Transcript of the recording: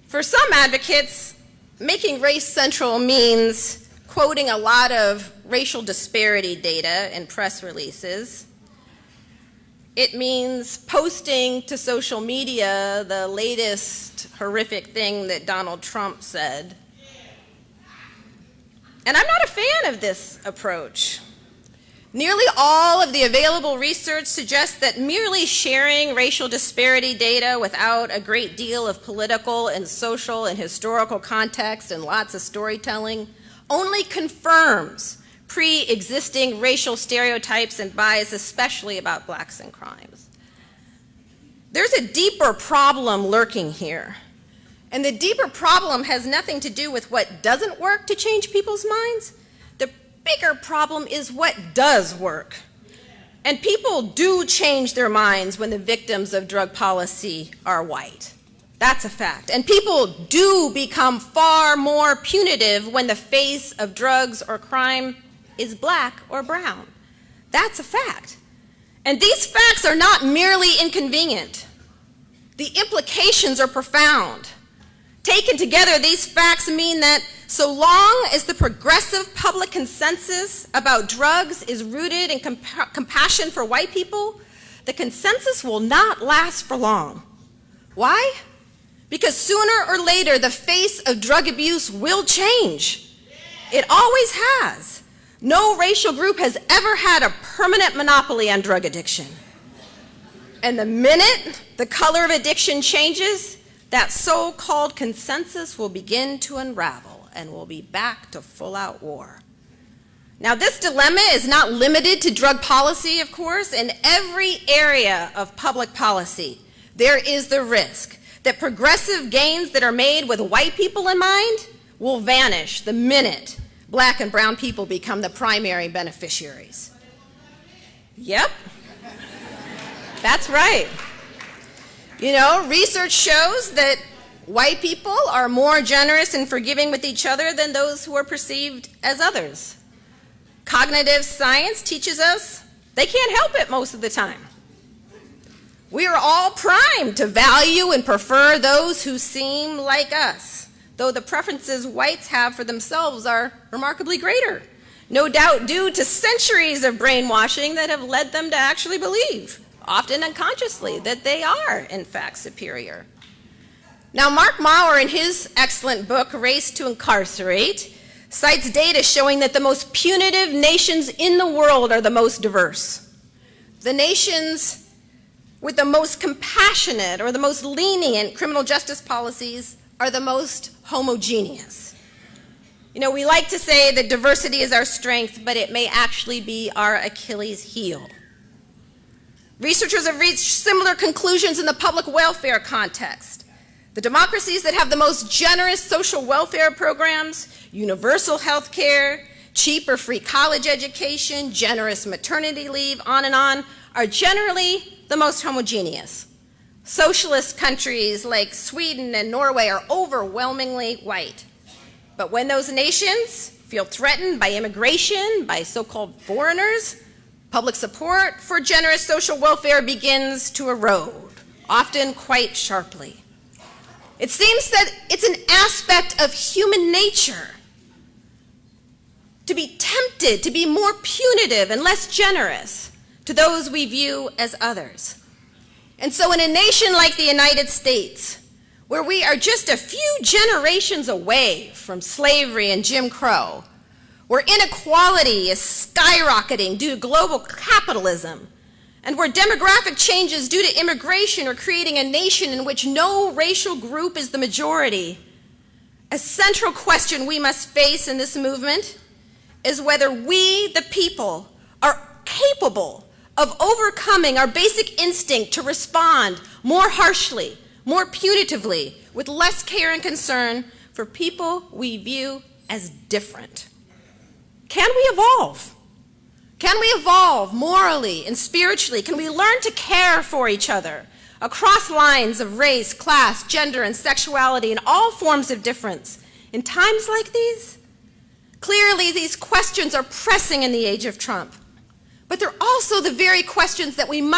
For some advocates, making race central means quoting a lot of racial disparity data in press releases. It means posting to social media the latest horrific thing that Donald Trump said. And I'm not a fan of this approach. Nearly all of the available research suggests that merely sharing racial disparity data without a great deal of political and social and historical context and lots of storytelling only confirms pre-existing racial stereotypes and bias, especially about blacks and crimes. There's a deeper problem lurking here. And the deeper problem has nothing to do with what doesn't work to change people's minds. The bigger problem is what does work. And people do change their minds when the victims of drug policy are white. That's a fact. And people do become far more punitive when the face of drugs or crime is black or brown. That's a fact. And these facts are not merely inconvenient. The implications are profound. Taken together, these facts mean that so long as the progressive public consensus about drugs is rooted in compassion for white people, the consensus will not last for long. Why? Because sooner or later, the face of drug abuse will change. It always has. No racial group has ever had a permanent monopoly on drug addiction. And the minute the color of addiction changes, that so-called consensus will begin to unravel and we'll be back to full-out war. Now, this dilemma is not limited to drug policy, of course. In every area of public policy, there is the risk that progressive gains that are made with white people in mind will vanish the minute black and brown people become the primary beneficiaries. Yep, that's right. You know, research shows that white people are more generous and forgiving with each other than those who are perceived as others. Cognitive science teaches us they can't help it most of the time. We are all primed to value and prefer those who seem like us, though the preferences whites have for themselves are remarkably greater, no doubt due to centuries of brainwashing that have led them to actually believe, often unconsciously, that they are, in fact, superior. Now, Mark Maurer, in his excellent book, Race to Incarcerate, cites data showing that the most punitive nations in the world are the most diverse. The nations with the most compassionate or the most lenient criminal justice policies are the most homogeneous. You know, we like to say that diversity is our strength, but it may actually be our Achilles heel. Researchers have reached similar conclusions in the public welfare context. The democracies that have the most generous social welfare programs, universal health care, cheap or free college education, generous maternity leave, on and on, are generally the most homogeneous. Socialist countries like Sweden and Norway are overwhelmingly white. But when those nations feel threatened by immigration, by so-called foreigners, public support for generous social welfare begins to erode, often quite sharply. It seems that it's an aspect of human nature to be tempted to be more punitive and less generous to those we view as others. And so in a nation like the United States, where we are just a few generations away from slavery and Jim Crow, where inequality is skyrocketing due to global capitalism, and where demographic changes due to immigration are creating a nation in which no racial group is the majority, a central question we must face in this movement is whether we, the people, are capable of overcoming our basic instinct to respond more harshly, more punitively, with less care and concern for people we view as different. Can we evolve? Can we evolve morally and spiritually? Can we learn to care for each other across lines of race, class, gender, and sexuality, and all forms of difference in times like these? Clearly, these questions are pressing in the age of Trump. But they're also the very questions that we must